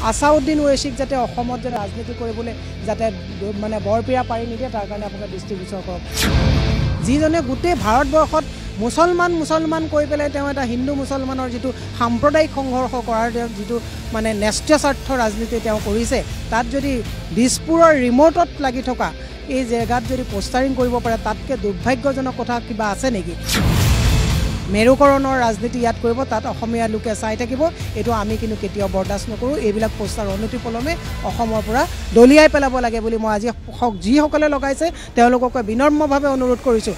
আসাউদ্দিন ওৱেইছিক যাতে অসমত যাতে ৰাজনীতি কৰিবলৈ যাতে মানে বৰপীৰা পাৰি নিদিয়ে তাৰ কাৰণে আপোনালোকে দৃষ্টিগোচৰ কৰক। যিজনে গোটেই ভাৰতবৰ্ষত মুছলমান কৈ পেলাই তেওঁ এটা হিন্দু মুছলমানৰ যিটো সাম্প্ৰদায়িক সংঘৰ্ষ কৰাৰ যিটো মানে ন্যস্ত স্বাৰ্থ ৰাজনীতি তেওঁ কৰিছে, তাত যদি দিছপুৰৰ ৰিম'টত লাগি থকা এই জেগাত যদি পোষ্টাৰিং কৰিব পাৰে তাতকৈ দুৰ্ভাগ্যজনক কথা কিবা আছে নেকি? মেৰুকৰণৰ ৰাজনীতি ইয়াত কৰিব, তাত অসমীয়া লোকে চাই থাকিব, এইটো আমি কিন্তু কেতিয়াও বৰদাস্ত নকৰোঁ। এইবিলাক পোষ্টাৰ অনতিপলমে অসমৰ পৰা দলিয়াই পেলাব লাগে বুলি মই আজি যিসকলে লগাইছে তেওঁলোককে বিনম্ৰভাৱে অনুৰোধ কৰিছোঁ।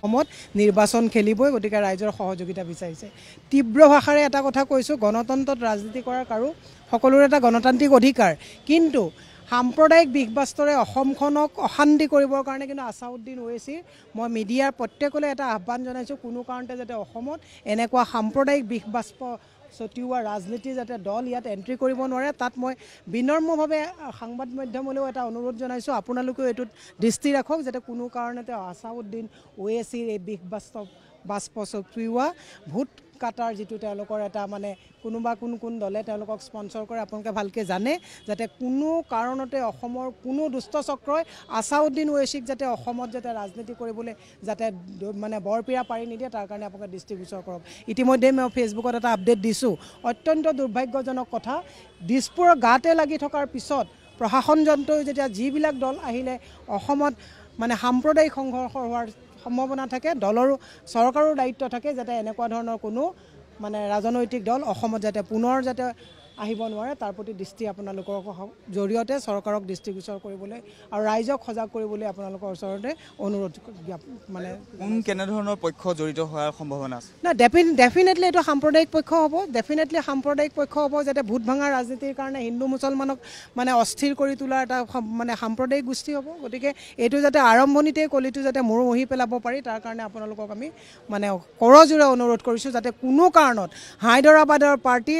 অসমত নিৰ্বাচন খেলিবই, গতিকে ৰাইজৰ সহযোগিতা বিচাৰিছে। তীব্ৰ ভাষাৰে এটা কথা কৈছোঁ, গণতন্ত্ৰত ৰাজনীতি কৰাৰ কাৰো সকলোৰে এটা গণতান্ত্ৰিক অধিকাৰ, কিন্তু সাম্প্ৰদায়িক বিষবাস্তৰে অসমখনক অশান্তি কৰিবৰ কাৰণে কিন্তু আসাউদ্দিন ওৱেইছিৰ মই মিডিয়াৰ প্ৰত্যেকলৈ এটা আহ্বান জনাইছোঁ, কোনো কাৰণতে যাতে অসমত এনেকুৱা সাম্প্ৰদায়িক বিষবাস্প ছটিওৱা ৰাজনীতি যাতে দল ইয়াত এণ্ট্ৰি কৰিব নোৱাৰে। তাত মই বিনম্ৰভাৱে সাংবাদ মাধ্যমলৈও এটা অনুৰোধ জনাইছোঁ, আপোনালোকেও এইটোত দৃষ্টি ৰাখক যাতে কোনো কাৰণতে আসাউদ্দিন ওৱেইছিৰ এই বিষবাস্প ছটিওৱা ভোট কাটাৰ যিটো তেওঁলোকৰ এটা মানে কোনোবা কোন দলে তেওঁলোকক স্পন্সৰ কৰে, আপোনালোকে ভালকৈ জানে, যাতে কোনো কাৰণতে অসমৰ কোনো দুষ্ট চক্ৰই আসাউদ্দিন ওৱেইছিক যাতে অসমত যাতে ৰাজনীতি কৰিবলৈ যাতে মানে বৰপীৰা পাৰি নিদিয়ে তাৰ কাৰণে আপোনালোকে দৃষ্টিগোচৰ কৰক। ইতিমধ্যে মই ফেচবুকত এটা আপডেট দিছোঁ, অত্যন্ত দুৰ্ভাগ্যজনক কথা, দিছপুৰৰ গাতে লাগি থকাৰ পিছত প্ৰশাসনযন্ত্ৰই যেতিয়া যিবিলাক দল আহিলে অসমত মানে সাম্প্ৰদায়িক সংঘৰ্ষ হোৱাৰ সম্ভাৱনা থাকে, দলৰো চৰকাৰৰ দায়িত্ব থাকে যাতে এনেকুৱা ধৰণৰ কোনো মানে ৰাজনৈতিক দল অসমত যাতে পুনৰ যাতে আহিব নোৱাৰে তাৰ প্ৰতি দৃষ্টি আপোনালোকৰ জৰিয়তে চৰকাৰক দৃষ্টিগোচৰ কৰিবলৈ আৰু ৰাইজক সজাগ কৰিবলৈ আপোনালোকৰ ওচৰতে অনুৰোধ মানে কেনেধৰণৰ পক্ষ জড়িত হোৱাৰ সম্ভাৱনা আছে? না, ডেফিনেটলি এইটো সাম্প্ৰদায়িক পক্ষ হ'ব, ডেফিনেটলি সাম্প্ৰদায়িক পক্ষ হ'ব, যাতে ভোট ভাঙা ৰাজনীতিৰ কাৰণে হিন্দু মুছলমানক মানে অস্থিৰ কৰি তোলাৰ এটা মানে সাম্প্ৰদায়িক গোষ্ঠী হ'ব। গতিকে এইটো যাতে আৰম্ভণিতেই কলিটো যাতে মূৰমহি পেলাব পাৰি তাৰ কাৰণে আপোনালোকক আমি মানে কৰজোৰে অনুৰোধ কৰিছোঁ, যাতে কোনো কাৰণত হায়দৰাবাদৰ পাৰ্টি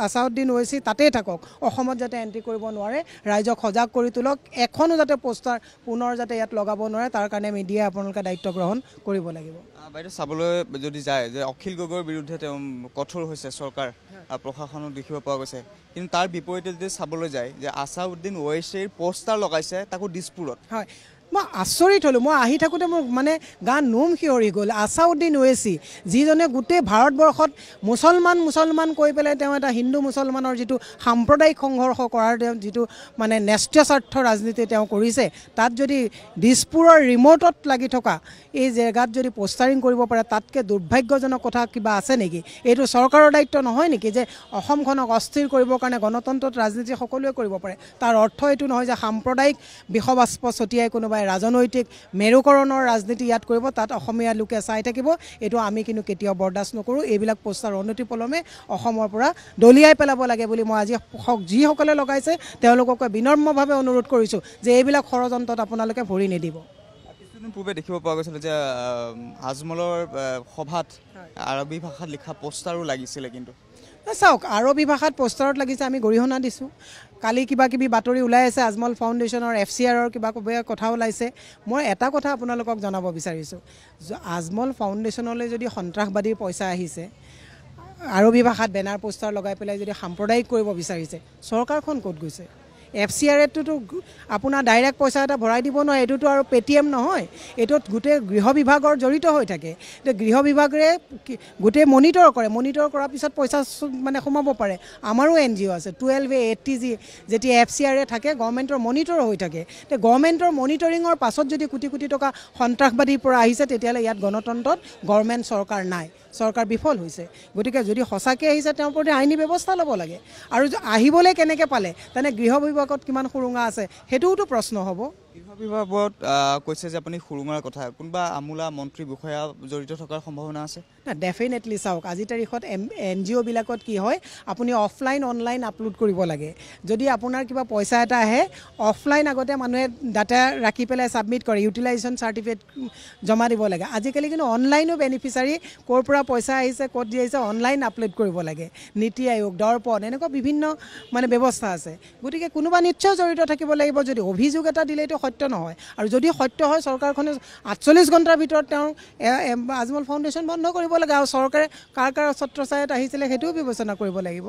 আসাউদ্দিন ওৱেইছি তাতেই থাকক, অসমত যাতে এণ্ট্ৰি কৰিব নোৱাৰে, ৰাইজক সজাগ কৰি তোলক, এখনো যাতে পোষ্টাৰ পুনৰ যাতে ইয়াত লগাব নোৱাৰে তাৰ কাৰণে মিডিয়াই আপোনালোকে দায়িত্ব গ্ৰহণ কৰিব লাগিব। বাইদেউ চাবলৈ যদি যায় যে অখিল গগৈৰ বিৰুদ্ধে তেওঁ কঠোৰ হৈছে চৰকাৰ প্ৰশাসনক দেখিব পোৱা গৈছে, কিন্তু তাৰ বিপৰীতে যদি চাবলৈ যায় যে আসাউদ্দিন ওৱেইছিৰ পোষ্টাৰ লগাইছে তাকো দিছপুৰত। হয়, মই আচৰিত হ'লোঁ, মই আহি থাকোঁতে মোৰ মানে গা নোম শিয়ৰি গ'ল। আসাউদ্দিন ওৱেইছি যিজনে গোটেই ভাৰতবৰ্ষত মুছলমান কৈ পেলাই তেওঁ এটা হিন্দু মুছলমানৰ যিটো সাম্প্ৰদায়িক সংঘৰ্ষ কৰাৰ যিটো মানে ন্যস্ত স্বাৰ্থ ৰাজনীতি তেওঁ কৰিছে, তাত যদি দিছপুৰৰ ৰিম'টত লাগি থকা এই জেগাত যদি পোষ্টাৰিং কৰিব পাৰে তাতকৈ দুৰ্ভাগ্যজনক কথা কিবা আছে নেকি? এইটো চৰকাৰৰ দায়িত্ব নহয় নেকি যে অসমখনক অস্থিৰ কৰিবৰ কাৰণে গণতন্ত্ৰত ৰাজনীতি সকলোৱে কৰিব পাৰে? তাৰ অৰ্থ এইটো নহয় যে সাম্প্ৰদায়িক বিষবাস্প ছটিয়াই কোনোবাই ৰাজনৈতিক মেৰুকৰণৰ ৰাজনীতি ইয়াত কৰিব, তাত অসমীয়া লোকে চাই থাকিব, এইটো আমি কিন্তু কেতিয়াও বৰদাস্ত নকৰোঁ। এইবিলাক পোষ্টাৰ অনতিপলমে অসমৰ পৰা দলিয়াই পেলাব লাগে বুলি মই আজি যিসকলে লগাইছে তেওঁলোককে বিনম্ৰভাৱে অনুৰোধ কৰিছোঁ যে এইবিলাক ষড়যন্ত্ৰত আপোনালোকে ভৰি নিদিব। কিছুদিন পূৰ্বে দেখিব পোৱা গৈছিল যে আজমলৰ সভাত আৰবী ভাষাত লিখা পোষ্টাৰো লাগিছিলে, কিন্তু চাওক আৰবী ভাষাত পোষ্টাৰত লাগিছে, আমি গৰিহণা দিছোঁ। কালি কিবা কিবি বাতৰি ওলাই আছে, আজমল ফাউণ্ডেশ্যনৰ FCRৰ কিবা কথা ওলাইছে। মই এটা কথা আপোনালোকক জনাব বিচাৰিছোঁ, আজমল ফাউণ্ডেশ্যনলৈ যদি সন্ত্ৰাসবাদীৰ পইচা আহিছে, আৰবী ভাষাত বেনাৰ পোষ্টাৰ লগাই পেলাই যদি সাম্প্ৰদায়িক কৰিব বিচাৰিছে, চৰকাৰখন ক'ত গৈছে? FCRটোতো আপোনাৰ ডাইৰেক্ট পইচা এটা ভৰাই দিব নোৱাৰে, এইটোতো আৰু পেটিএম নহয়, এইটোত গোটেই গৃহ বিভাগৰ জড়িত হৈ থাকে। এতিয়া গৃহ বিভাগে গোটেই মনিটৰ কৰে, মনিটৰ কৰাৰ পিছত পইচা মানে সোমাব পাৰে। আমাৰো NGO আছে 12A 80G, যেতিয়া FCR থাকে গভৰ্ণমেণ্টৰ মনিটৰ হৈ থাকে। এতিয়া গভৰ্ণমেণ্টৰ মনিটৰিঙৰ পাছত যদি কোটি কোটি টকা সন্ত্ৰাসবাদীৰ পৰা আহিছে, তেতিয়াহ'লে ইয়াত গণতন্ত্ৰত গভৰ্ণমেণ্ট চৰকাৰ নাই, চৰকাৰ বিফল হৈছে। গতিকে যদি সঁচাকৈ আহিছে তেওঁৰ প্ৰতি আইনী ব্যৱস্থা ল'ব লাগে, আৰু আহিবলৈ কেনেকৈ পালে, তেনে গৃহ বিভাগত কিমান সুৰুঙা আছে সেইটোওতো প্ৰশ্ন হ'ব। গৃহ বিভাগত কৈছে যে আপুনি সুৰুঙাৰ কথা, কোনোবা আমোলা মন্ত্ৰী বিষয়া জড়িত থকাৰ সম্ভাৱনা আছে? না, ডেফিনেটলি চাওক আজিৰ তাৰিখত NGO বিলাকত কি হয়, আপুনি অফলাইন অনলাইন আপলোড কৰিব লাগে। যদি আপোনাৰ কিবা পইচা এটা আহে, অফলাইন আগতে মানুহে ডাটা ৰাখি পেলাই ছাবমিট কৰে, ইউটিলাইজেশ্যন চাৰ্টিফিকেট জমা দিব লাগে। আজিকালি কিন্তু অনলাইনো বেনিফিচাৰী ক'ৰ পৰা পইচা আহিছে ক'ত দি আহিছে অনলাইন আপলোড কৰিব লাগে। নীতি আয়োগ, দৰ্পণ এনেকুৱা বিভিন্ন মানে ব্যৱস্থা আছে। গতিকে কোনোবা নিশ্চয় জড়িত থাকিব লাগিব। যদি অভিযোগ এটা দিলে এইটো সত্য নহয়, আৰু যদি সত্য হয় চৰকাৰখনে 48 ঘণ্টাৰ ভিতৰত তেওঁ আজমল ফাউণ্ডেশ্যন বন্ধ কৰিব লাগে, আৰু চৰকাৰে কাৰ ছত্ৰছায়াত আহিছিলে সেইটোও বিবেচনা কৰিব লাগিব।